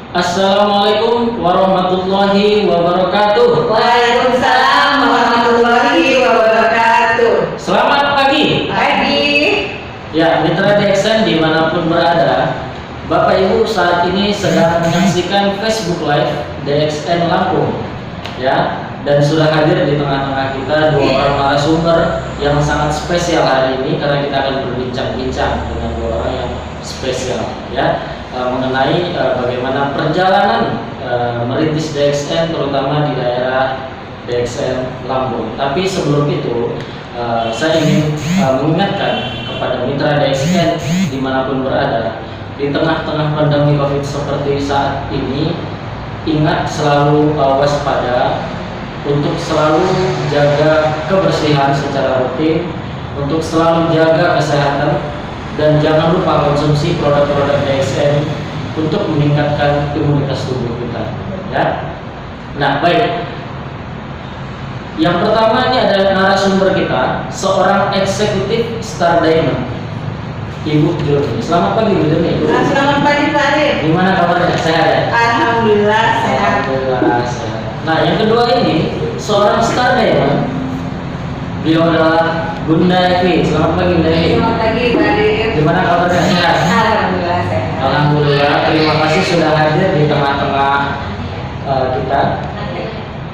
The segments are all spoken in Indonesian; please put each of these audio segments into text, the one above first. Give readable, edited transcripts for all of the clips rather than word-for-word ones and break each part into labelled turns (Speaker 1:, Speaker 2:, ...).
Speaker 1: Assalamualaikum warahmatullahi wabarakatuh.
Speaker 2: Waalaikumsalam warahmatullahi wabarakatuh.
Speaker 1: Selamat pagi.
Speaker 2: Pagi.
Speaker 1: Ya, mitra DXN dimanapun berada, Bapak Ibu saat ini sedang menyaksikan Facebook Live DXN Lampung, ya. Dan sudah hadir di tengah-tengah kita dua orang narasumber yang sangat spesial hari ini karena kita akan berbincang-bincang dengan dua orang yang spesial, ya. Mengenai bagaimana perjalanan merintis DXN terutama di daerah DXN Lampung. Tapi sebelum itu saya ingin mengingatkan kepada mitra DXN dimanapun berada, di tengah-tengah pandemi COVID seperti saat ini, ingat selalu waspada untuk selalu jaga kebersihan secara rutin, untuk selalu jaga kesehatan, dan jangan lupa konsumsi produk-produk DXN untuk meningkatkan imunitas tubuh kita, ya. Nah, baik. Yang pertama ini ada narasumber kita, seorang eksekutif Star Diamond, Ibu Joni. Selamat pagi, Bu Joni.
Speaker 2: Selamat pagi, Pak Arif.
Speaker 1: Gimana kabarnya? Sehat ya?
Speaker 2: Alhamdulillah sehat.
Speaker 1: Alhamdulillah sehat. Nah, yang kedua ini seorang Star Diamond. Beliau adalah Bunda Evi. Selamat pagi, Bunda Evi.
Speaker 2: Selamat pagi, Pak Arif.
Speaker 1: Gimana kabarnya? Sehat?
Speaker 2: Alhamdulillah sehat.
Speaker 1: Alhamdulillah. Terima kasih sudah hadir di tengah-tengah kita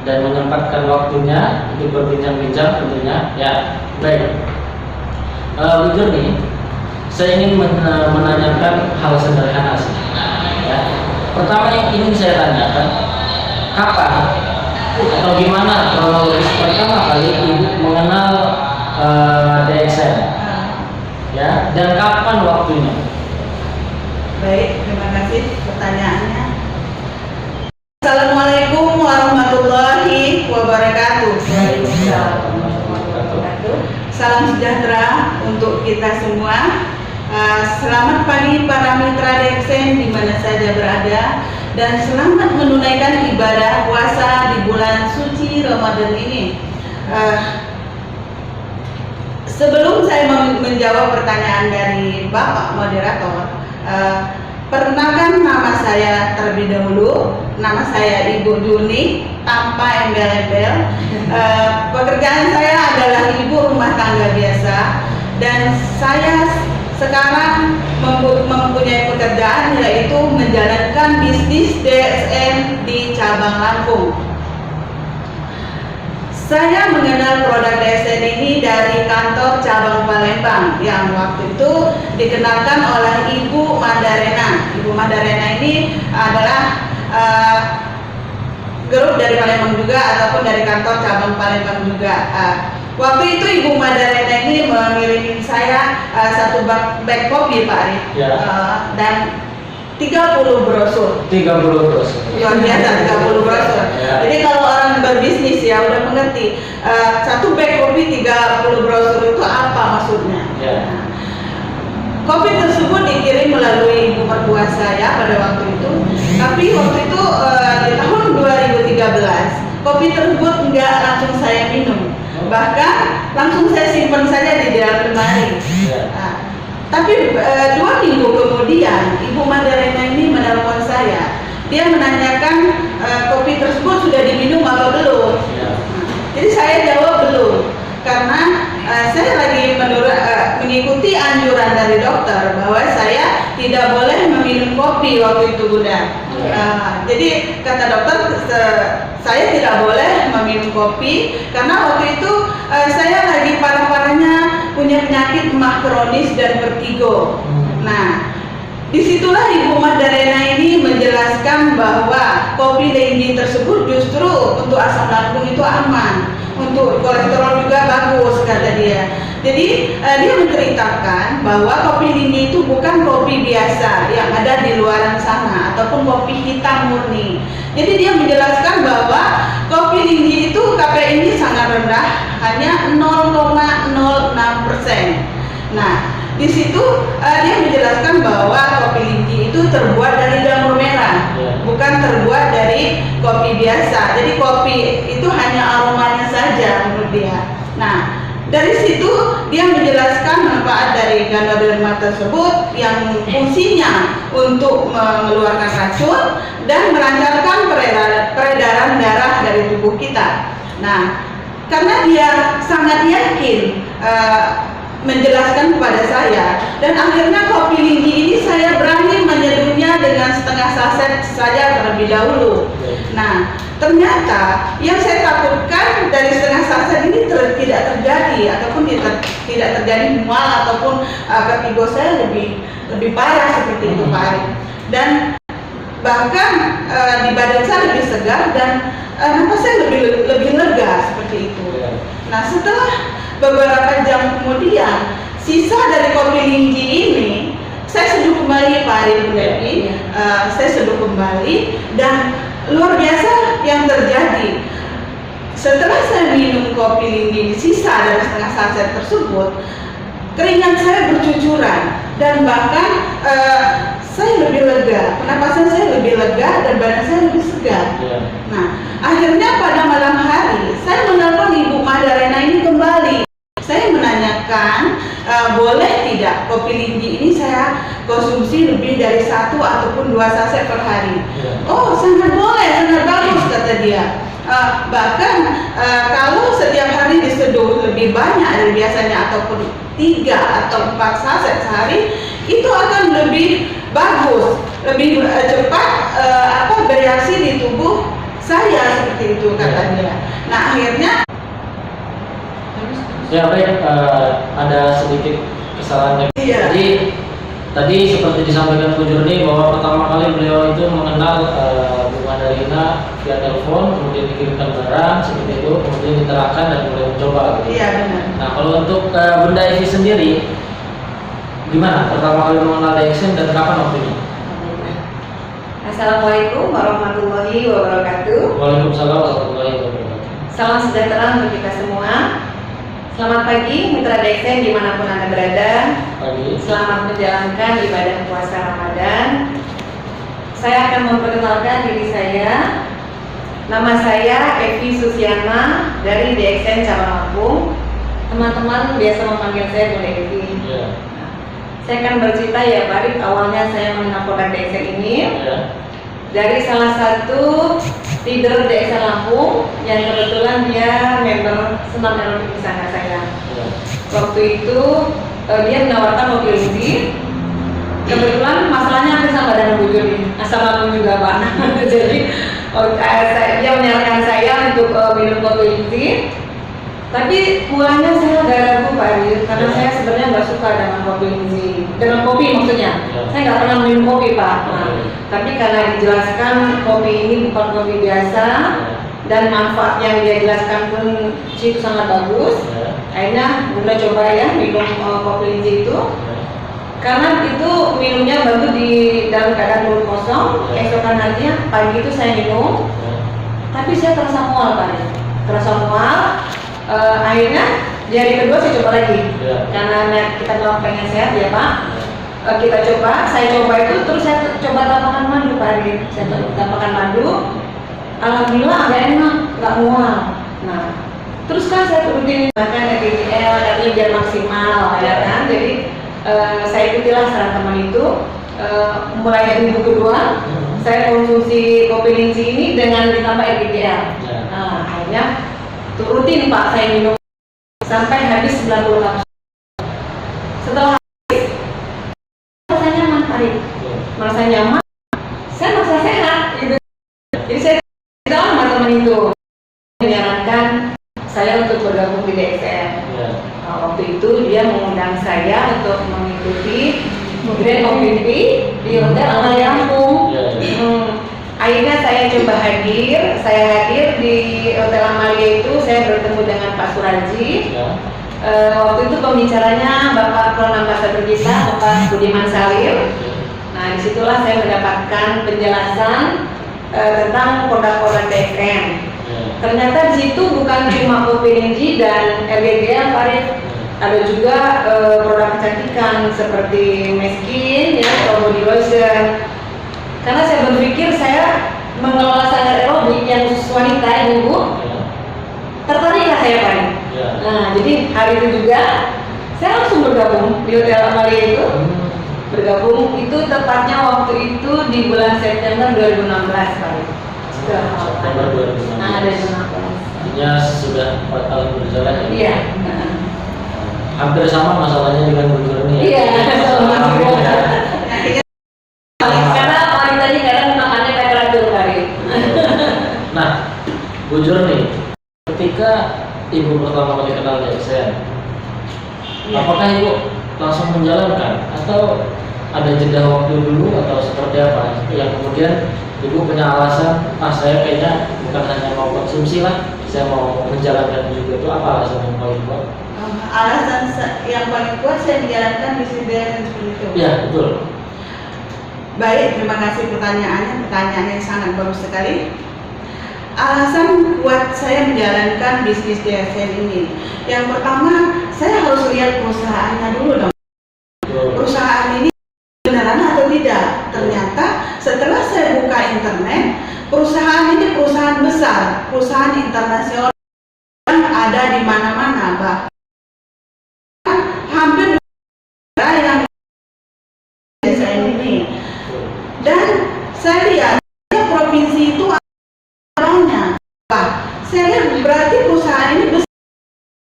Speaker 1: dan menyempatkan waktunya untuk berbincang-bincang tentunya. Ya, baik. Bu Joni, saya ingin menanyakan hal sederhana sih. Ya. Pertama yang ingin saya tanyakan, kapan atau gimana kronologis pertama kali Ibu mengenal DXN, ya, dan kapan waktunya?
Speaker 2: Baik, terima kasih pertanyaannya. Assalamualaikum warahmatullahi wabarakatuh. Waalaikumsalam warahmatullahi wabarakatuh. Salam sejahtera untuk kita semua. Selamat pagi para mitra DXN di mana saja berada, dan selamat menunaikan ibadah puasa di bulan suci Ramadan ini. Sebelum saya menjawab pertanyaan dari Bapak moderator, perkenalkan nama saya terlebih dahulu. Nama saya Ibu Juni tanpa embel-embel. Pekerjaan saya adalah ibu rumah tangga biasa, dan saya sekarang mempunyai pekerjaan yaitu menjalankan bisnis DXN di cabang Lampung. Saya mengenal produk DXN ini dari kantor cabang Palembang yang waktu itu dikenalkan oleh Ibu Madarena. Ibu Madarena ini adalah grup dari Palembang juga ataupun dari kantor cabang Palembang juga. Waktu itu Ibu Madarena ini mengirim saya satu bag kopi, Pak Arif,
Speaker 1: Ya.
Speaker 2: dan 30 brosur.
Speaker 1: 30 brosur.
Speaker 2: Luar biasa, 30 brosur.
Speaker 1: Ya.
Speaker 2: Jadi kalau orang berbisnis ya udah mengerti, satu bag kopi 30 brosur itu apa maksudnya.
Speaker 1: Ya.
Speaker 2: Nah, kopi tersebut dikirim melalui ibu mertua saya pada waktu itu. Tapi waktu itu di tahun 2013 kopi tersebut enggak langsung saya minum, bahkan langsung saya simpan saja di dalam lemari.
Speaker 1: Ya.
Speaker 2: Nah, tapi 2 minggu kemudian Ibu Madarena ini menelpon saya. Dia menanyakan kopi tersebut sudah diminum atau belum.
Speaker 1: Ya.
Speaker 2: Jadi saya jawab belum, karena saya lagi mengikuti anjuran dari dokter bahwa saya tidak boleh meminum kopi waktu itu, Bunda. Jadi kata dokter saya tidak boleh meminum kopi karena waktu itu saya lagi parah-parahnya punya penyakit emah kronis dan vertigo. Nah, disitulah Ibu Madarena ini menjelaskan bahwa kopi linji tersebut justru untuk asam lambung itu aman, untuk kolesterol juga bagus, kata dia. Jadi dia menceritakan bahwa kopi linji itu bukan kopi biasa yang ada di luaran sana ataupun kopi hitam murni. Jadi dia menjelaskan bahwa kopi linji itu kafeinnya sangat rendah, hanya 0,06%. Nah, di situ dia menjelaskan bahwa kopi linji itu terbuat dari jamur merah, bukan terbuat dari kopi biasa. Jadi kopi itu hanya aromanya saja menurut dia. Nah, dari situ dia menjelaskan manfaat dari Ganoderma tersebut yang fungsinya untuk mengeluarkan racun dan melancarkan peredaran darah dari tubuh kita. Nah, karena dia sangat yakin menjelaskan kepada saya, dan akhirnya kopi Linggi ini saya berani menyeduhnya dengan setengah saset saja terlebih dahulu. Nah, ternyata yang saya takutkan dari setengah saset ini tidak terjadi, ataupun tidak terjadi mual ataupun vertigo saya lebih parah seperti itu Pak Arif. Dan bahkan di badan saya lebih segar dan napas saya lebih lega seperti itu. Nah, setelah beberapa jam kemudian, sisa dari kopi Linggi ini saya seduh kembali Pak Arif Bu Devi. Saya seduh kembali dan luar biasa yang terjadi. Setelah saya minum kopi Linggi sisa dari setengah saset tersebut, keringat saya bercucuran dan bahkan saya lebih lega, pernapasan saya lebih lega dan badan saya lebih segar. Nah, akhirnya pada malam hari saya menelpon Ibu Madarena ini kembali. Saya menanyakan boleh tidak kopi Linggi ini saya konsumsi lebih dari 1 ataupun 2 saset per hari. Oh, sangat boleh, sangat bagus kata dia. Bahkan kalau setiap hari diseduh lebih banyak dari biasanya ataupun 3 atau 4 saset sehari, itu akan lebih bagus, lebih cepat bereaksi di tubuh saya seperti itu kata dia. Nah, akhirnya
Speaker 1: ya baik, ada sedikit kesalahan. Jadi tadi seperti disampaikan Bu Jurni bahwa pertama kali beliau itu mengenal Bu Madarina via telepon, kemudian dikirimkan barang seperti itu, kemudian diterapkan dan mulai mencoba. Gitu.
Speaker 2: Iya benar.
Speaker 1: Nah, kalau untuk Bunda Evi sendiri, gimana pertama kali mengenal DXN dan kapan waktunya?
Speaker 3: Assalamualaikum warahmatullahi wabarakatuh.
Speaker 1: Waalaikumsalam warahmatullahi wabarakatuh.
Speaker 3: Salam sejahtera untuk kita semua. Selamat pagi mitra DXN dimanapun Anda berada.
Speaker 1: Pagi.
Speaker 3: Selamat menjalankan ibadah puasa Ramadan. Saya akan memperkenalkan diri saya. Nama saya Evi Susiana dari DXN Cabang Lampung. Teman-teman biasa memanggil saya Bunda Evi. Saya akan bercerita ya Pak Arif, awalnya saya mengenal produk DXN ini dari salah satu leader DXN Lampung yang kebetulan dia member senam aerobik di sana saya. Waktu itu dia menawarkan kopi Linggi. Kebetulan masalahnya hampir sama dengan Bu Jurni, asam lambung juga Pak. Jadi dia menyarankan saya untuk minum kopi Linggi. Tapi mulanya saya agak ragu Pak Arif, karena saya sebenarnya nggak suka dengan kopi Linggi, dengan kopi maksudnya. Saya nggak pernah minum kopi Pak. Nah, tapi karena dijelaskan kopi ini bukan kopi biasa dan manfaat yang dia jelaskan pun itu sangat bagus, akhirnya Bunda coba ya minum kopi Linggi itu. Karena itu minumnya baru di dalam keadaan mulut kosong, keesokan harinya pagi itu saya minum, tapi saya terasa mual Pak Arif, terasa mual. Akhirnya di hari kedua saya coba lagi, karena kita mau pengen sehat ya Pak. Kita coba, saya coba itu terus saya coba tambahkan madu Pak Arif. Saya tambahkan madu, alhamdulillah agak enak, nggak mual. Nah, terus kan saya rutin makan RDL katanya biar maksimal ya kan. Jadi saya ikutilah saran teman itu. Mulai minggu kedua saya konsumsi kopi Linggi ini dengan ditambah RDL. Nah, akhirnya rutin Pak saya minum sampai habis 90 kapsul. Setelah habis, merasa nyaman Pak Arif, merasa nyaman, saya merasa sehat gitu. Jadi saya tidak lama teman itu menyarankan saya untuk bergabung di DXN. Waktu itu dia mengundang saya untuk mengikuti Grand OPP di Hotel Amalia Lampung. Akhirnya saya coba hadir, di Hotel Amalia itu saya bertemu dengan Pak Suraji. Waktu itu pembicaranya Bapak Pro Ambassador kita, Bapak Budiman Salim. Nah, disitulah saya mendapatkan penjelasan tentang produk-produk DXN. Ternyata di situ bukan cuma kopi Linggi dan RGGL Pak Arif, ada juga produk kecantikan seperti Meskin, ya, atau body lotion. Karena saya berpikir saya mengelola standar aerobik yang khusus wanita, ibu, tertariklah saya Pak Arif. Nah, jadi hari itu juga Saya langsung bergabung di Hotel Amalia itu. Bergabung itu tepatnya waktu itu di bulan September 2016 kali.
Speaker 1: September 2016.
Speaker 3: Nah, 2016.
Speaker 1: Artinya sudah 4 tahun berjalan ya?
Speaker 3: Iya.
Speaker 1: Hampir sama masalahnya dengan Bu Jurni ya?
Speaker 3: Iya, sama juga.
Speaker 1: Ya.
Speaker 3: Karena wanitanya kadang makannya kayak racun kali.
Speaker 1: Nah, Bu Jurni, ketika Ibu pertama kali kenal DXN,
Speaker 3: Iya.
Speaker 1: apakah Ibu langsung menjalankan atau ada jeda waktu dulu atau seperti apa yang kemudian Ibu punya alasan, saya kayaknya bukan hanya mau konsumsi lah, saya mau menjalankan juga. Itu apa alasan yang paling kuat?
Speaker 2: Alasan yang paling kuat saya menjalankan bisnis DXN seperti itu.
Speaker 1: Ya, betul.
Speaker 2: Baik, terima kasih pertanyaannya. Pertanyaan yang sangat bagus sekali. Alasan kuat saya menjalankan bisnis DXN ini, yang pertama saya harus lihat perusahaannya dulu dong. Perusahaan ini beneran atau tidak? Ternyata setelah saya buka internet, perusahaan ini perusahaan besar, perusahaan internasional yang ada di mana-mana, bahkan hampir yang DXN ini. Dan saya lihat provinsi itu banyak. Saya lihat berarti perusahaan ini besar,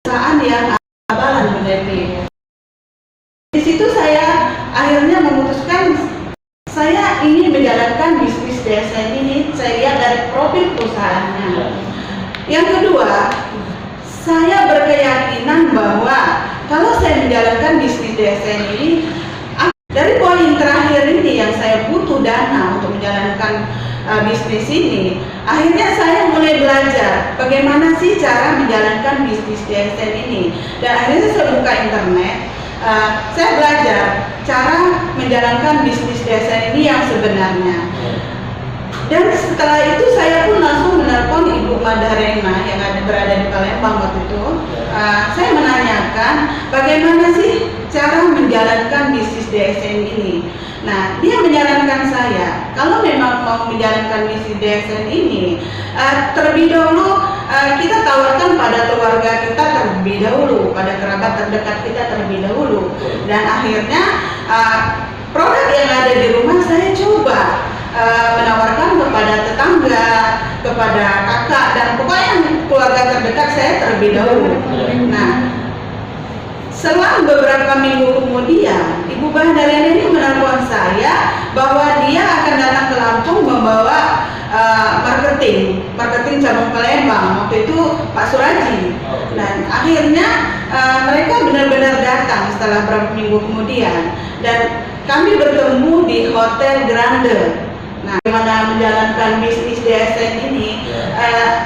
Speaker 2: perusahaan yang abalan berarti. Di situ saya akhirnya memutuskan saya ingin menjalankan bisnis DXN ini. Saya lihat dari profil perusahaannya. Yang kedua, saya berkeyakinan bahwa kalau saya menjalankan bisnis DXN ini, dari poin terakhir ini yang saya butuh dana untuk menjalankan bisnis ini, akhirnya saya mulai belajar bagaimana sih cara menjalankan bisnis DXN ini. Dan akhirnya saya buka internet, saya belajar cara menjalankan bisnis DXN ini yang sebenarnya. Dan setelah itu saya pun langsung menelpon Ibu Madarena yang berada di Palembang waktu itu. Saya menanyakan bagaimana sih cara menjalankan bisnis DXN ini. Nah, dia menyarankan saya kalau memang mau menjalankan bisnis DXN ini, terlebih dahulu kita tawarkan pada keluarga kita terlebih dahulu, pada kerabat terdekat kita terlebih dahulu. Dan akhirnya produk yang ada di rumah saya coba menawarkan kepada tetangga, kepada kakak, dan pokoknya keluarga terdekat saya terlebih dahulu. Nah, selang beberapa minggu kemudian, Ibu Madarena ini menelpon saya bahwa dia akan datang ke Lampung membawa marketing cabang Palembang, waktu itu Pak Suraji. Dan akhirnya mereka benar-benar datang setelah beberapa minggu kemudian, dan kami bertemu di Hotel Grande. Nah, bagaimana menjalankan bisnis DXN ini,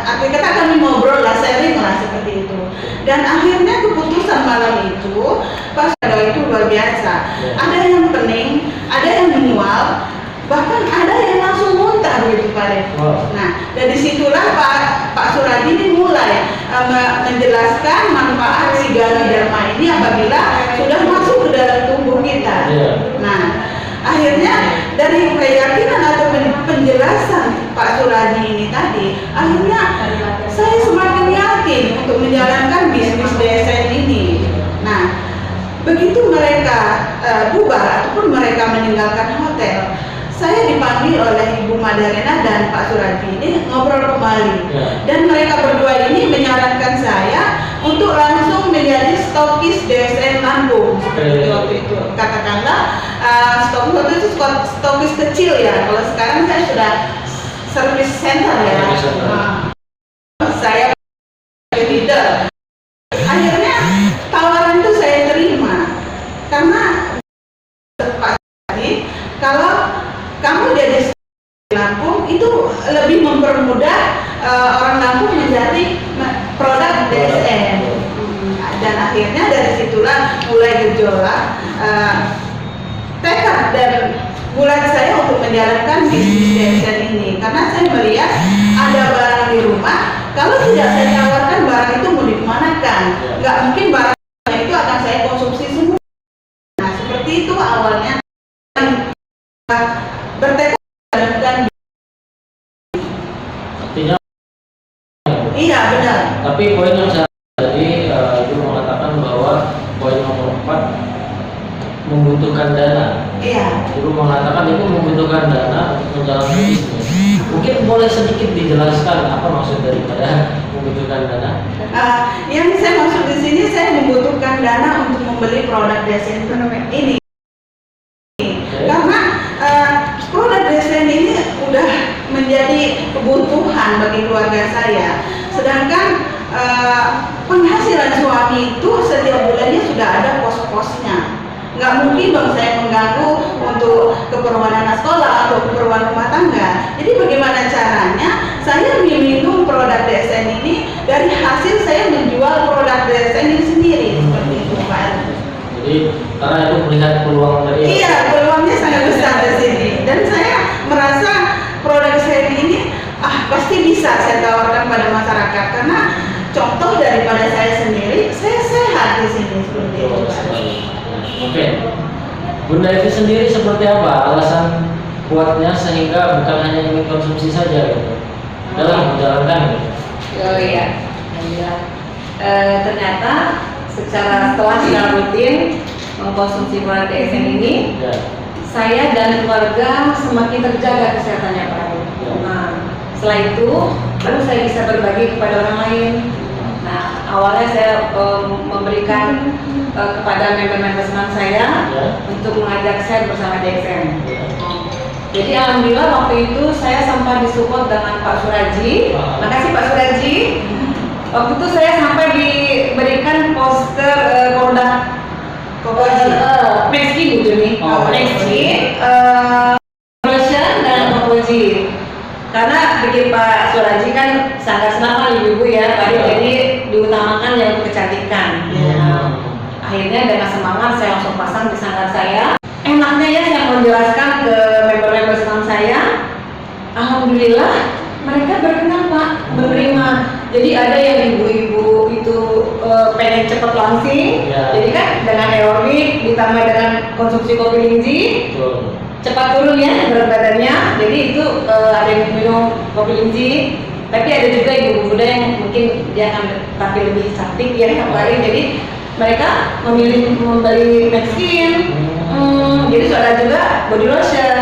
Speaker 2: akhirnya kami ngobrol lah, sharing lah seperti itu. Dan akhirnya keputusan malam itu, pas itu luar biasa. Ada yang pening, ada yang mual, bahkan ada yang langsung muntah gitu Pak Dev. Nah, dari situlah Pak Suradi ini mulai menjelaskan manfaat si Ganoderma ini apabila sudah masuk ke dalam tubuh kita. Nah, akhirnya dari keyakinan atau penjelasan Pak Suradi ini tadi, akhirnya saya semakin yakin untuk menjalankan bisnis DXN ini. Nah, begitu mereka bubar ataupun mereka meninggalkan hotel, saya dipanggil oleh Ibu Madarena dan Pak Suradi ini ngobrol kembali. Dan mereka berdua ini menyarankan saya untuk langsung menjadi stokis DXN Lampung seperti waktu itu. Katakanlah stokis waktu itu stokis kecil ya. Kalau sekarang saya sudah service center ya. Saya leader. Akhirnya tawaran itu saya terima karena Pak Suradi, kalau kamu jadi di Lampung itu lebih mempermudah orang Lampung mencari produk DXN. Dan akhirnya dari situlah mulai gejolak tekad dan bulan saya untuk menjalankan bisnis DXN ini, karena saya melihat ada barang di rumah, kalau tidak saya tawarkan barang itu mau dikemanakan, nggak mungkin barang itu akan saya konsumsi semua. Nah, seperti itu awalnya bertekad menjalankan.
Speaker 1: Artinya
Speaker 2: Iya benar.
Speaker 1: tapi poin yang saya tadi Ibu mengatakan bahwa poin nomor
Speaker 2: Iya.
Speaker 1: Ibu mengatakan ibu membutuhkan dana untuk menjalankan bisnis. Mungkin boleh sedikit dijelaskan apa maksud daripada membutuhkan dana?
Speaker 2: Yang saya maksud di sini, saya membutuhkan dana untuk membeli produk desain ini. Karena produk desain ini udah menjadi kebutuhan bagi keluarga saya. Sedangkan penghasilan suami itu setiap bulannya sudah ada pos-posnya. Nggak mungkin dong saya mengganggu untuk keperluan anak sekolah atau keperluan rumah tangga. Jadi bagaimana caranya saya meminum produk desain ini, dari hasil saya menjual produk desain ini sendiri, seperti itu Pak.
Speaker 1: Jadi karena itu melihat peluang dari
Speaker 2: Iya, peluangnya sangat besar di sini. Dan saya merasa produk saya ini pasti bisa saya tawarkan pada masyarakat, karena contoh daripada saya sendiri, saya sehat di sini seperti itu Pak.
Speaker 1: Oke, Bunda Evi sendiri seperti apa alasan kuatnya sehingga bukan hanya ingin konsumsi saja gitu dalam menjalankan gitu?
Speaker 3: Oh iya, ternyata setelah rutin mengkonsumsi produk DSN ini,
Speaker 1: Ya.
Speaker 3: saya dan keluarga semakin terjaga kesehatannya Pak.
Speaker 1: Ya.
Speaker 3: Nah, setelah itu baru saya bisa berbagi kepada orang lain. Nah, awalnya saya memberikan kepada member-member senam saya
Speaker 1: Ya.
Speaker 3: untuk mengajak saya bersama DSN.
Speaker 1: Ya.
Speaker 3: Jadi alhamdulillah waktu itu saya sampai disupport dengan Pak Suraji. Makasih Pak Suraji. Waktu itu saya sampai diberikan poster produk Meski Bu Juni, Meski version dan Kokoji. Karena bikin Pak Suraji kan sangat senang kan ibu-ibu ya, tadi jadi diutamakan yang untuk kecantikan. Akhirnya dengan semangat saya langsung pasang di sanggar saya. Enaknya ya saya menjelaskan ke member-member senam saya, alhamdulillah mereka berkenan Pak, menerima. Jadi ada yang ibu-ibu itu pengen cepat langsing, jadi kan dengan aerobik ditambah dengan konsumsi kopi linji, cepat turun ya berat badannya. Jadi itu ada yang minum kopi linji, tapi ada juga ibu muda yang mungkin dia akan tampil lebih cantik ya kembali. Jadi mereka memilih membeli Maxskin. Jadi ada juga body lotion.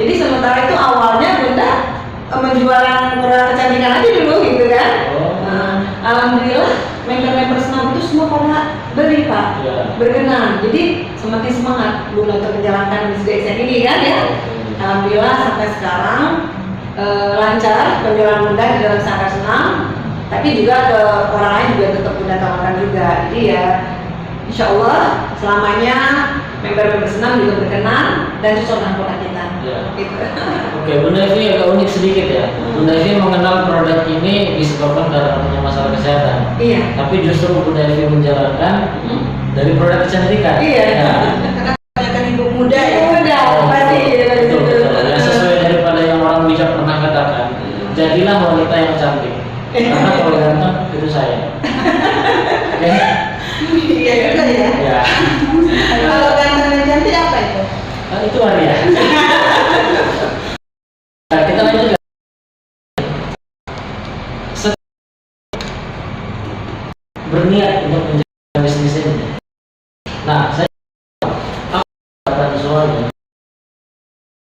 Speaker 3: Jadi sementara itu awalnya Bunda menjual produk kecantikan aja dulu gitu kan. Alhamdulillah member-member senam itu semua pada beli Pak, berkenan. Jadi semakin semangat Bunda untuk menjalankan bisnis DSN ini kan ya. Alhamdulillah sampai sekarang lancar penjualan Bunda di dalam sanggar senam, tapi juga ke orang lain juga tetap Bunda tawarkan juga. Jadi ya insya Allah selamanya member-member senam juga berkenan dan cocok dengan produk kita. Gitu.
Speaker 1: Oke, Bunda Evi agak unik sedikit ya. Bunda Evi mengenal produk ini disebabkan karena punya masalah kesehatan.
Speaker 3: Iya.
Speaker 1: Tapi justru Bunda Evi menjalankan dari produk kecantikan.
Speaker 3: Iya.
Speaker 2: Karena kebanyakan ibu muda ya.
Speaker 3: Muda, pasti.
Speaker 1: Betul. Ya, sesuai daripada yang orang bijak pernah katakan, jadilah wanita yang cantik. Karena kalau ganteng itu saya. Oke.
Speaker 2: Iya juga ya.
Speaker 1: Ya.
Speaker 2: Kalau ganteng dan cantik apa itu?
Speaker 1: Itu Arya. Nah, kita lanjut. Berniat untuk menjalankan bisnis ini. Nah, saya kata suami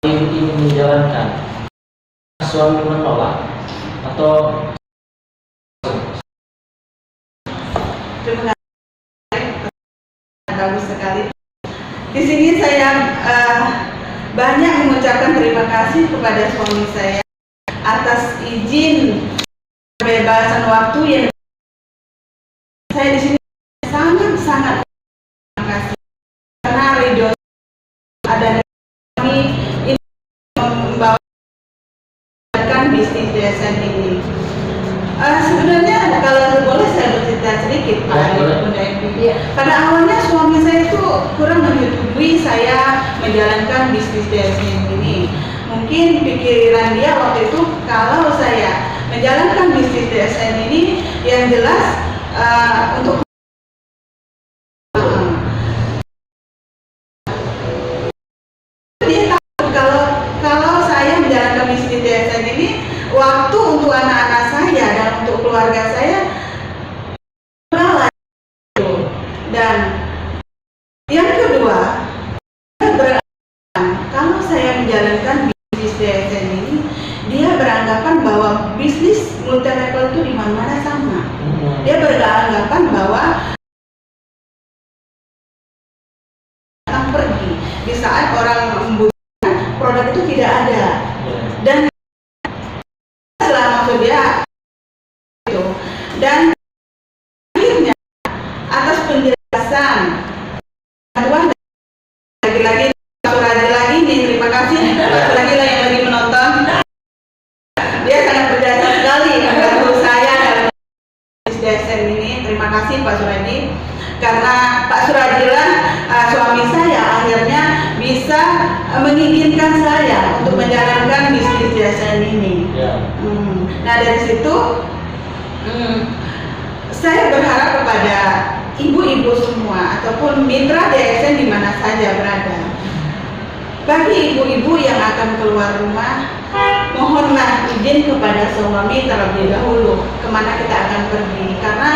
Speaker 1: ingin menjalankan, suami menolak atau
Speaker 2: Terima kasih. Bagus sekali. Di sini saya banyak mengucapkan terima kasih kepada suami saya atas izin kebebasan waktu yang saya di sini sangat terima kasih karena ridho ada kami ini membawakan bisnis DSN ini. Sebenarnya kalau boleh saya bercerita sedikit Pak, Bunda Evi. Pada awalnya suami saya itu kurang menyetujui saya menjalankan bisnis DSN ini. Mungkin pikiran dia waktu itu kalau saya menjalankan bisnis DSN ini yang jelas untuk dia takut kalau saya menjalankan bisnis DSN ini waktu untuk anak-anak saya dan untuk keluarga saya kalah. Dan yang kedua menjalankan bisnis DSN ini, dia beranggapan bahwa bisnis multi level itu di mana-mana sama. Dia beranggapan bahwa akan pergi di saat orang membutuhkan produk itu tidak ada. Dan selama dia itu, dan akhirnya atas penjelasan bantuan lagi-lagi Pak Suradi lagi nih, terima kasih Pak Suradi lah yang lagi menonton. Dia sangat berjasa sekali membantu saya dalam bisnis DSN ini. Terima kasih Pak Suradi, karena Pak Suradi lah suami saya akhirnya bisa mengizinkan saya untuk menjalankan bisnis DSN ini. Nah dari situ saya berharap kepada ibu-ibu semua ataupun mitra DSN di mana saja berada. Bagi ibu-ibu yang akan keluar rumah, mohonlah izin kepada suami terlebih dahulu kemana kita akan pergi, karena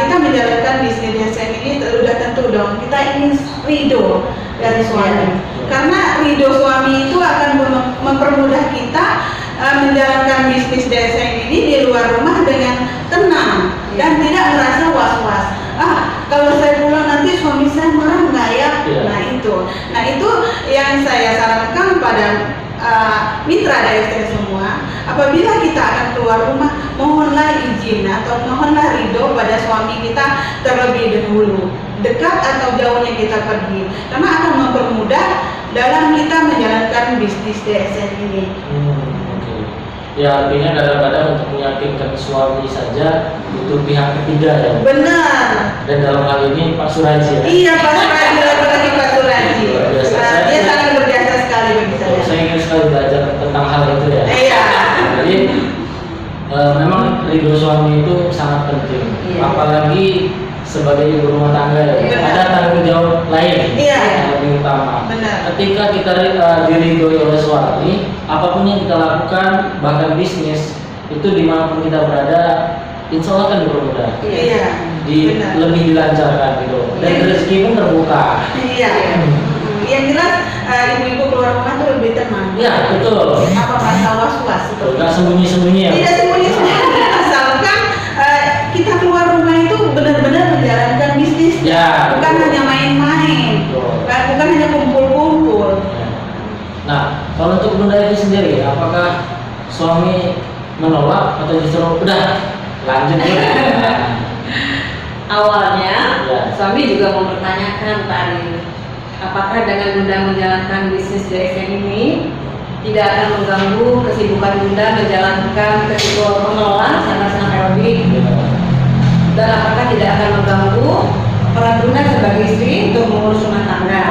Speaker 2: kita menjalankan bisnis DSN ini sudah tentu dong kita ingin ridho dari suami, karena ridho suami itu akan mempermudah kita menjalankan bisnis DSN ini di luar rumah dengan tenang dan tidak merasa was-was. Kalau saya pulang nanti suami saya marah nggak ya? Nah itu yang saya sarankan pada mitra DSN semua. Apabila kita akan keluar rumah, mohonlah izin atau mohonlah ridho pada suami kita terlebih dahulu, dekat atau jauhnya kita pergi, karena akan mempermudah dalam kita menjalankan bisnis DSN ini.
Speaker 1: Ya, artinya kadang-kadang untuk meyakinkan suami saja butuh pihak ketiga ya.
Speaker 2: Benar.
Speaker 1: Dan dalam hal ini Pak Suraji ya.
Speaker 2: Iya Pak Suraji, lagi Pak Suraji. Dia sangat berjasa sekali bagi saya.
Speaker 1: Saya ingin sekali belajar tentang hal itu ya.
Speaker 2: Iya.
Speaker 1: Jadi memang ridho suami itu sangat penting. Apalagi sebagai ibu rumah tangga ya. Ada tanggung jawab lain yang lebih utama.
Speaker 2: Benar.
Speaker 1: Ketika kita diridhoi oleh suami, apapun yang kita lakukan, bahkan bisnis itu dimanapun kita berada, insya Allah akan dipermudah.
Speaker 2: Iya.
Speaker 1: Lebih dilancarkan gitu. Dan rezeki pun terbuka.
Speaker 2: Iya. Yang jelas ibu-ibu keluar rumah itu lebih tenang.
Speaker 1: Iya betul.
Speaker 2: Apa rasa was-was?
Speaker 1: Tidak sembunyi-sembunyi ya.
Speaker 2: Tidak sembunyi-sembunyi. Asalkan kita keluar rumah itu benar-benar menjalankan bisnis.
Speaker 1: Ya.
Speaker 2: Bukan hanya main-main. Bukan hanya kumpul-kumpul.
Speaker 1: Nah, kalau untuk Bunda Evi sendiri, apakah suami menolak atau justru udah lanjut dulu?
Speaker 3: Awalnya suami juga mempertanyakan Pak Ari, apakah dengan Bunda menjalankan bisnis DSN ini tidak akan mengganggu kesibukan Bunda menjalankan kesibukan mengelola sana-sana aerobik, dan apakah tidak akan mengganggu peran Bunda sebagai istri untuk mengurus rumah tangga.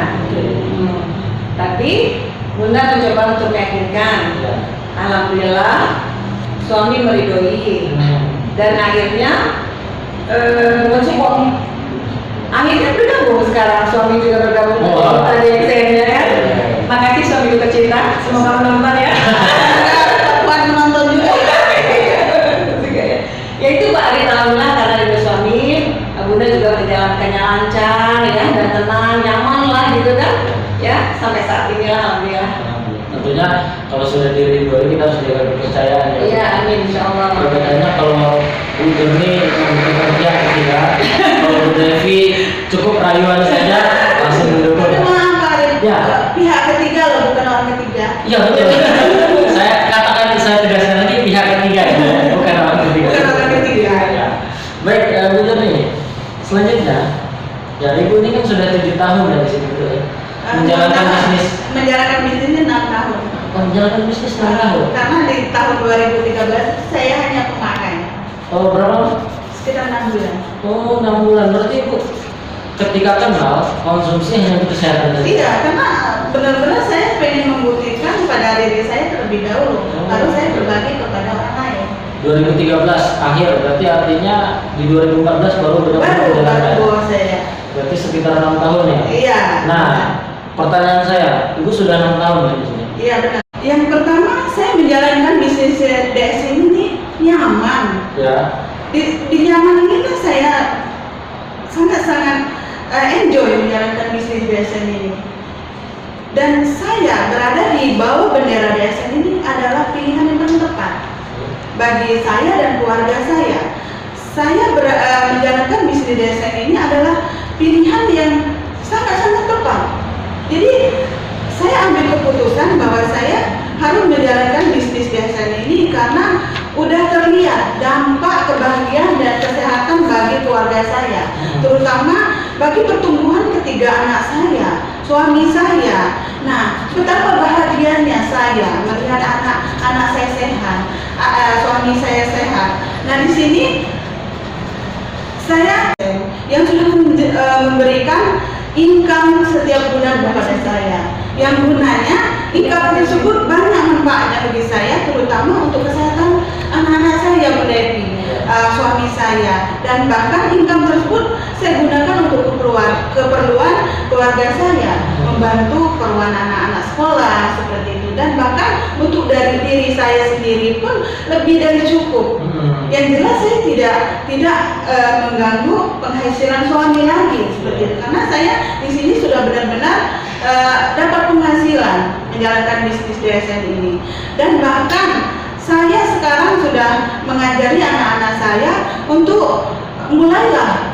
Speaker 3: Tapi Bunda mencoba untuk meyakinkan. Alhamdulillah suami meridhoi dan akhirnya mensupport. Akhirnya bergabung sekarang, suami juga bergabung dengan DSN ya kan. Makasih suami tercinta, semoga menonton ya.
Speaker 2: Buat menonton juga.
Speaker 3: Ya itu Pak Ari, alhamdulillah karena ada suami, Bunda juga menjalankannya lancar ya, dan tenang, nyaman lah gitu kan. Ya sampai saat ini lah alhamdulillah.
Speaker 1: Tentunya kalau sudah diridhoi kita harus jaga kepercayaan ya.
Speaker 3: Iya amin insyaallah.
Speaker 1: Perbedaannya kalau Bu Joni membutuhkan pihak ketiga, kalau Bu Devi cukup rayuan saja langsung didukung.
Speaker 2: Maaf Pak Ari,
Speaker 1: Ya.
Speaker 2: pihak ketiga loh, bukan orang ketiga.
Speaker 1: Iya betul. saya tegaskan lagi pihak ketiga ya, bukan orang ketiga.
Speaker 2: Bukan orang ketiga.
Speaker 1: Ya. Baik, Bu Joni. Selanjutnya, ya Ibu ini kan sudah 7 tahun dari sini betul ya. Menjalankan bisnisnya 6 tahun. Menjalankan bisnis 6 tahun.
Speaker 2: Karena di tahun 2013 saya hanya pemakai.
Speaker 1: Oh berapa?
Speaker 2: Sekitar 6 bulan.
Speaker 1: Oh 6 bulan. Berarti Ibu ketika kenal konsumsi hanya untuk kesehatan saja.
Speaker 2: Iya, karena benar-benar saya pengen membuktikan pada diri saya terlebih dahulu, baru saya berbagi kepada orang lain.
Speaker 1: 2013 akhir, berarti artinya di 2014 baru benar-benar menjalankan.
Speaker 2: Baru saya.
Speaker 1: Berarti sekitar 6 tahun ya.
Speaker 2: Iya.
Speaker 1: Nah, pertanyaan saya, Ibu sudah 6 tahun ya di sini.
Speaker 2: Iya benar. Yang pertama saya menjalankan bisnis DSN ini nyaman.
Speaker 1: Ya.
Speaker 2: Di nyaman ini saya sangat-sangat enjoy menjalankan bisnis DSN ini. dan saya berada di bawah bendera DXN ini adalah pilihan yang paling tepat bagi saya dan keluarga saya. Saya menjalankan bisnis DXN ini adalah pilihan yang sangat-sangat tepat. Jadi saya ambil keputusan bahwa saya harus menjalankan bisnis DXN ini karena udah terlihat dampak kebahagiaan dan kesehatan bagi keluarga saya, terutama bagi pertumbuhan ketiga anak saya, suami saya. Nah, betapa bahagianya saya melihat anak saya sehat, suami saya sehat. Nah, di sini saya yang sudah memberikan income setiap bulan kepada saya, yang gunanya income tersebut banyak manfaatnya bagi saya, terutama untuk kesehatan anak-anak saya, Bu Devi, suami saya, dan bahkan income tersebut saya gunakan untuk keperluan keluarga saya, membantu keperluan anak-anak sekolah seperti itu, dan bahkan untuk dari diri saya sendiri pun lebih dari cukup. Yang jelas saya tidak mengganggu penghasilan suami lagi seperti itu, karena saya di sini sudah benar-benar dapat penghasilan menjalankan bisnis DXN ini, dan bahkan saya sekarang sudah mengajari anak-anak saya untuk mulailah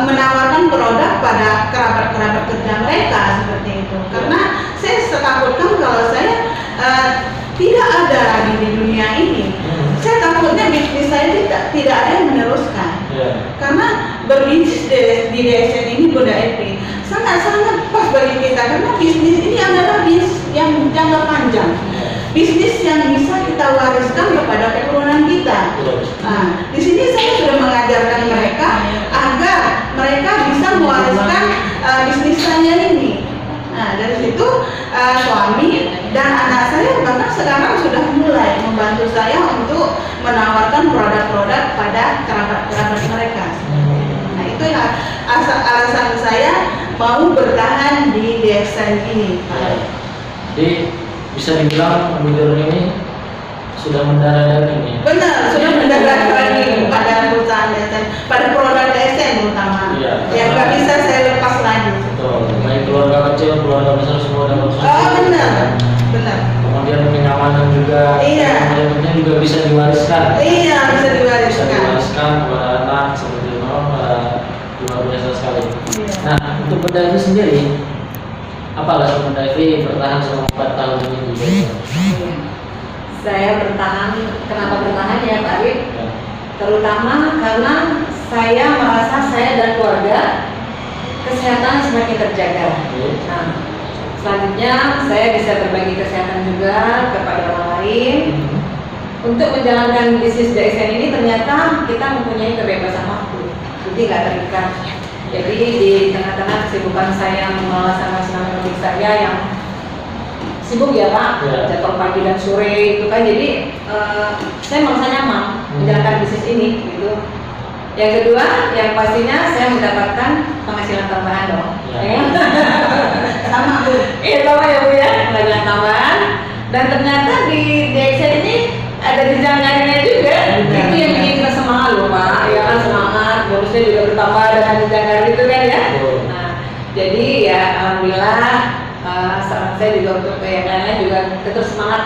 Speaker 2: menawarkan produk pada kerabat-kerabat kerja mereka seperti itu, karena saya takutkan kalau saya tidak ada lagi di dunia ini. Saya takutnya bisnis saya tidak ada yang meneruskan. Karena berbisnis di DXN ini, Bu Evi, sangat-sangat pas bagi kita, karena bisnis ini adalah bisnis yang jangka panjang, bisnis yang bisa kita wariskan kepada keturunan kita. Nah, di sini saya sudah mengajarkan mereka agar mereka bisa mewariskan bisnis saya ini. Nah, dari situ suami dan anak saya bahkan sekarang sudah mulai membantu saya untuk menawarkan produk-produk pada kerabat-kerabat mereka. Nah, itu ya alasan saya mau bertahan di DXN ini.
Speaker 1: Jadi bisa dibilang Bu Jurni ini sudah mendarah daging ya?
Speaker 2: Benar, sudah mendarah daging pada perusahaan DXN, pada produk DXN terutama. Yang nggak bisa saya lepas lagi.
Speaker 1: Betul, baik keluarga kecil, keluarga besar semua dapat.
Speaker 2: Benar, benar.
Speaker 1: Kemudian kenyamanan juga.
Speaker 2: Iya.
Speaker 1: Yang penting juga bisa diwariskan.
Speaker 2: Iya, bisa
Speaker 1: Bisa
Speaker 2: diwariskan.
Speaker 1: diwariskan kepada anak seperti itu, luar biasa sekali.
Speaker 2: Iya.
Speaker 1: Nah, untuk Bu Devi sendiri, apa alasan Bu Devi bertahan selama 4 tahun ini di DXN?
Speaker 3: Saya bertahan, kenapa bertahan ya Pak Arif?
Speaker 1: Ya.
Speaker 3: Terutama karena saya merasa saya dan keluarga kesehatan semakin terjaga. Nah, selanjutnya saya bisa berbagi kesehatan juga kepada orang lain. Untuk menjalankan bisnis DXN ini ternyata kita mempunyai kebebasan waktu, jadi nggak terikat. Jadi di tengah-tengah kesibukan saya melaksanakan sinambung saya yang sibuk ya Pak, jadwal pagi dan sore itu kan, jadi saya merasa nyaman menjalankan bisnis ini gitu. Yang kedua, yang pastinya saya mendapatkan penghasilan tambahan dong.
Speaker 2: Sama Bu.
Speaker 3: Iya sama ya Bu ya, penghasilan tambahan. Dan ternyata di DXN ini ada jenjang karirnya juga. Itu yang bikin kita semangat loh Pak. Ya kan, semangat, bonusnya juga bertambah dengan jenjang karir itu kan ya. Nah, jadi ya alhamdulillah saran saya juga untuk yang lain-lain juga tetap semangat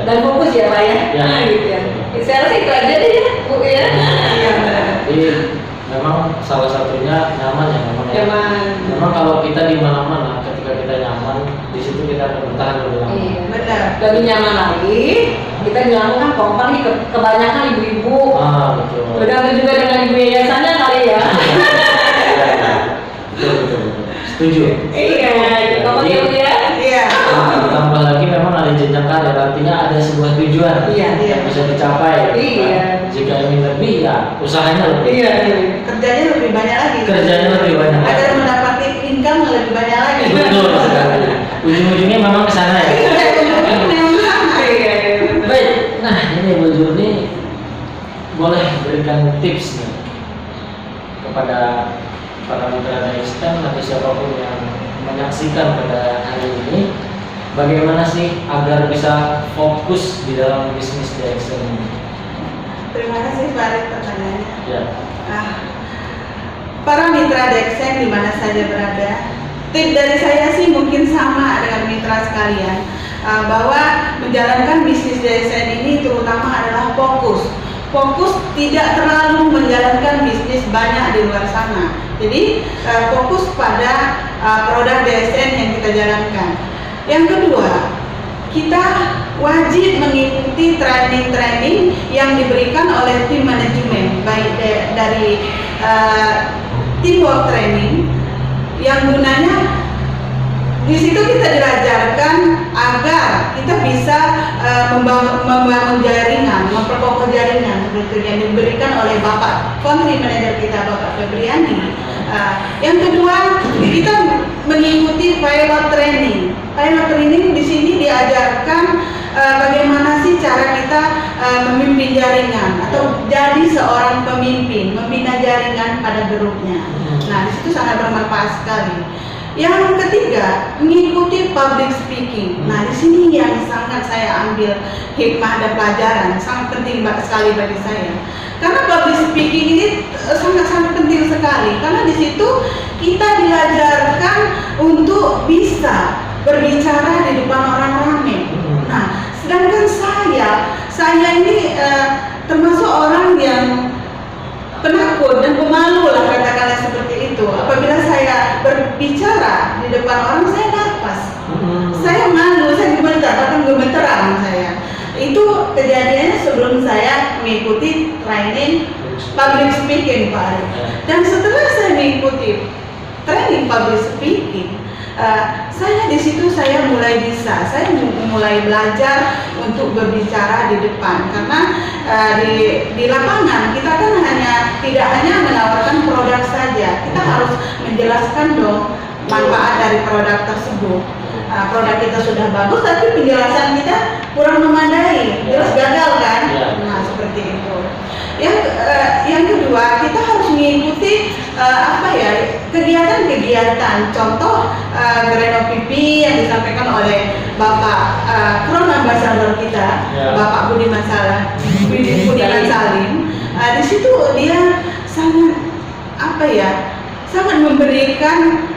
Speaker 3: dan fokus ya Pak ya. Nah, gitu ya. Saya rasa itu aja deh ya Bu ya.
Speaker 1: Jadi memang salah satunya nyaman ya, memang.
Speaker 3: Nyaman.
Speaker 1: Memang kalau kita di mana-mana, ketika kita nyaman, di situ kita akan bertahan lebih lama.
Speaker 3: Iya.
Speaker 2: Benar.
Speaker 3: Lebih nyaman lagi, kita bilang kan kompak nih kebanyakan ibu-ibu.
Speaker 1: Betul.
Speaker 3: Begitu juga dengan ibu yayasannya kali ya.
Speaker 1: Betul. Setuju.
Speaker 3: Iya, kompak ya Bu ya.
Speaker 2: Iya.
Speaker 1: Tambah lagi memang ada jenjang karir, artinya ada sebuah tujuan
Speaker 3: Iya.
Speaker 1: yang bisa dicapai.
Speaker 3: Iya.
Speaker 1: Jika ingin lebih, ya usahanya lebih.
Speaker 3: Iya.
Speaker 2: Kerjanya lebih banyak lagi.
Speaker 1: Kerjanya lebih banyak.
Speaker 2: Agar mendapatkan income yang lebih banyak lagi.
Speaker 1: Betul sekali. Ujung-ujungnya memang ke sana ya.
Speaker 2: Iya, memang sama.
Speaker 3: Iya.
Speaker 1: Baik, nah ini Bu Jurni boleh berikan tips nih kepada para mitra DXN atau siapapun yang menyaksikan pada hari ini, bagaimana sih agar bisa fokus di dalam bisnis DXN ini?
Speaker 2: Terima kasih Pak Arif pertanyaannya.
Speaker 1: Ya.
Speaker 2: Para mitra DXN di mana saja berada, Tip dari saya sih mungkin sama dengan mitra sekalian, bahwa menjalankan bisnis DSN ini terutama adalah fokus. Fokus, tidak terlalu menjalankan bisnis banyak di luar sana. Jadi fokus pada produk DSN yang kita jalankan. Yang kedua, kita wajib mengikuti training-training yang diberikan oleh tim manajemen, baik dari teamwork training, yang gunanya di situ kita diajarkan agar kita bisa membangun jaringan, memperkokoh jaringan seperti yang diberikan oleh Bapak Country Manager kita, Bapak Febriani. Yang kedua, kita mengikuti pilot training. Pilot training di sini diajarkan bagaimana sih cara kita memimpin jaringan atau jadi seorang pemimpin, membina jaringan pada grupnya. Nah, di situ sangat bermanfaat sekali. Yang ketiga, mengikuti public speaking. Nah, di sini yang sangat saya ambil hikmah dan pelajaran, sangat penting sekali bagi saya. Karena public speaking ini sangat-sangat penting sekali. Karena di situ kita diajarkan untuk bisa berbicara di depan orang ramai. Nah, sedangkan saya ini termasuk orang yang penakut dan pemalu lah, katakanlah seperti itu. Apabila saya berbicara di depan orang, saya nafas, saya malu, saya gemetar, bahkan gemeteran saya. Itu kejadiannya sebelum saya mengikuti training public speaking, Pak Ari. Dan setelah saya mengikuti training public speaking, saya di situ saya mulai bisa, saya mulai belajar untuk berbicara di depan. Karena di lapangan kita kan tidak hanya menawarkan produk saja, kita harus menjelaskan dong manfaat dari produk tersebut. Produk kita sudah bagus, tapi penjelasan kita kurang memadai, terus gagal kan? Nah, seperti itu. Yang kedua, kita harus mengikuti kegiatan-kegiatan. Contoh Grand OPP yang disampaikan oleh Bapak Crown Ambassador kita, Bapak Budiman Salim. Di situ dia sangat memberikan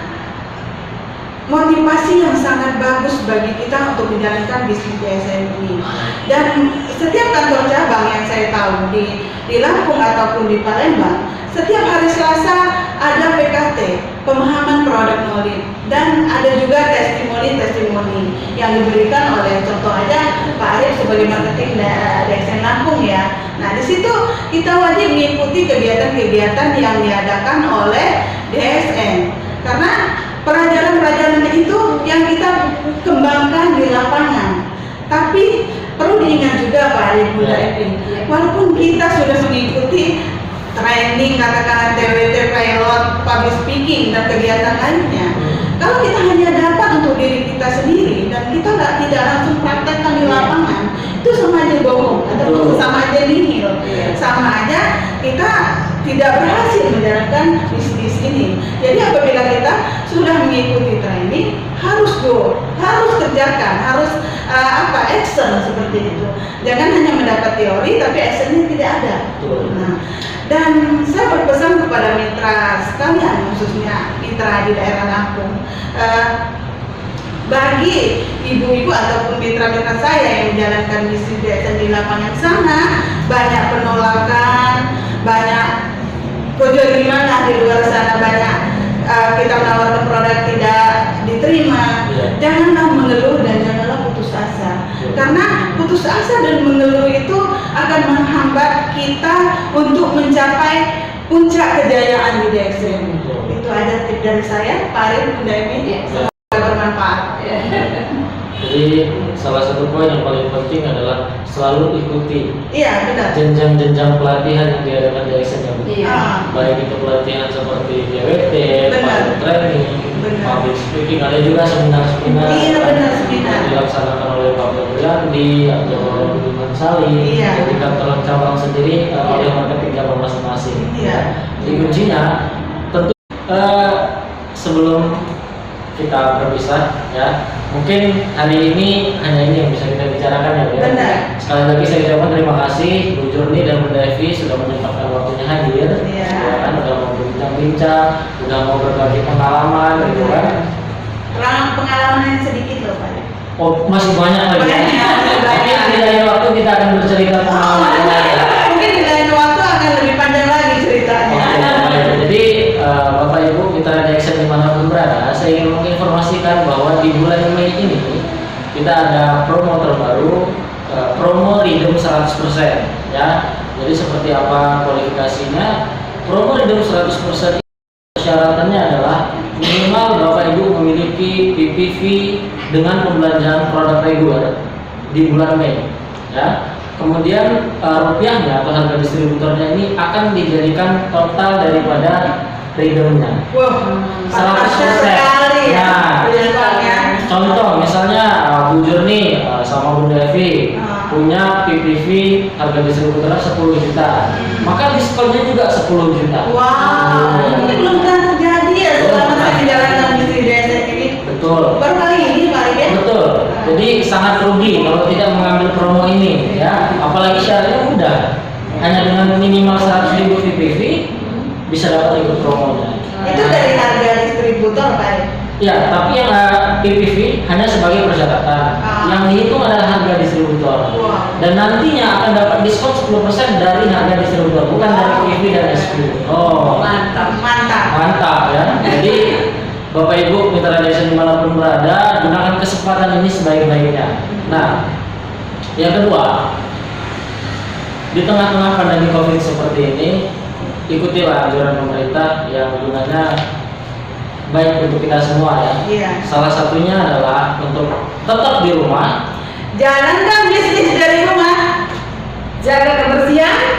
Speaker 2: motivasi yang sangat bagus bagi kita untuk menjalankan bisnis DSN ini. Dan setiap kantor cabang yang saya tahu di Lampung ataupun di Palembang, setiap hari Selasa ada PKT, pemahaman produk knowledge, dan ada juga testimoni yang diberikan oleh, contoh aja Pak Arif sebagai marketing DSN Lampung ya. Nah, di situ kita wajib mengikuti kegiatan-kegiatan yang diadakan oleh DSN, karena pelajaran-pelajaran itu yang kita kembangkan di lapangan. Tapi perlu diingat juga Pak Arif, Bu Evi, walaupun kita sudah mengikuti training, katakanlah TWT, pilot, public speaking, dan kegiatan lainnya, kalau kita hanya dapat untuk diri kita sendiri dan kita tidak langsung praktekkan di lapangan, itu sama aja bohong atau sama aja nihil, sama aja kita tidak berhasil menjalankan bisnis ini. Jadi apabila kita sudah mengikuti training, harus kerjakan, harus action seperti itu. Jangan hanya mendapat teori tapi actionnya tidak ada. Nah, dan saya berpesan kepada mitra sekalian, khususnya mitra di daerah Lampung, bagi ibu-ibu ataupun mitra-mitra saya yang menjalankan bisnis DSN di lapangan sana, banyak penolakan, banyak kejoliman di luar sana, banyak kita menawarkan produk tidak diterima. Janganlah mengeluh dan janganlah putus asa, karena putus asa dan mengeluh itu akan menghambat kita untuk mencapai puncak kejayaan di DSN. Itu ada tip dari saya, Pak Arif, Bunda Emi. Semoga bermanfaat.
Speaker 1: Jadi salah satu poin yang paling penting adalah selalu ikuti jenjang-jenjang pelatihan yang diadakan di DSN yang baik itu pelatihan seperti DWT, pilot training, public speaking, ada juga seminar-seminar yang dilaksanakan oleh Pak Febriani atau Budiman Salim, jadi kantor cabang sendiri oleh marketing cabang masing-masing. Jadi kuncinya tentu sebelum kita berpisah ya, mungkin hari ini hanya ini yang bisa kita bicarakan ya. Sekali lagi saya ucapkan terima kasih Bu Jurni dan Bunda Evi sudah menyempatkan waktunya hadir, ya kan, udah mau berbincang-bincang, udah mau berbagi pengalaman gitu kan.
Speaker 2: Pengalaman yang sedikit loh Pak.
Speaker 1: Oh, masih banyak lagi. Tapi di lain waktu kita akan bercerita pengalaman yang lain.
Speaker 2: Mungkin di lain waktu akan lebih panjang lagi ceritanya.
Speaker 1: Oke. Jadi Bapak Ibu mitra DXN dimanapun berada, saya ingin menginformasikan bahwa di bulan Mei ini kita ada promo terbaru, promo Redeem 100% ya. Jadi seperti apa kualifikasinya? Promo Redeem 100% persyaratannya adalah minimal Bapak Ibu memiliki PPV dengan pembelanjaan produk reguler di bulan Mei ya. Kemudian rupiahnya atau harga distributornya ini akan dijadikan total daripada redeemnya.
Speaker 2: Wah,
Speaker 1: 100%.
Speaker 2: sekali ya.
Speaker 1: Nah,
Speaker 2: Diskon-nya.
Speaker 1: contoh misalnya Bu Jurni sama Bu Devi punya PPV harga distributornya 10 juta, maka diskonnya juga 10 juta.
Speaker 2: Wow, ini belum pernah terjadi ya selama saya menjalankan bisnis DSN ini.
Speaker 1: Betul.
Speaker 2: Baru kali ini Pak ya.
Speaker 1: Betul. Jadi sangat rugi kalau tidak mengambil promo ini ya. Apalagi syaratnya mudah. Hanya dengan minimal 100.000 PPV bisa dapat ikut promonya.
Speaker 2: Itu dari harga distributor Pak ya.
Speaker 1: Ya, tapi yang PPV hanya sebagai persyaratan. Yang dihitung adalah harga distributor.
Speaker 2: Wow.
Speaker 1: Dan nantinya akan dapat diskon 10% dari harga distributor, bukan dari PPV dan SQ. Oh,
Speaker 3: Mantap.
Speaker 1: mantap ya. Jadi Bapak Ibu mitra DXN dimanapun berada, gunakan kesempatan ini sebaik-baiknya. Nah, yang kedua, di tengah-tengah pandemi COVID seperti ini, ikutilah anjuran pemerintah yang gunanya baik untuk kita semua ya.
Speaker 2: Iya.
Speaker 1: Salah satunya adalah untuk tetap di rumah,
Speaker 2: Jalankan bisnis dari rumah.
Speaker 3: Jaga kebersihan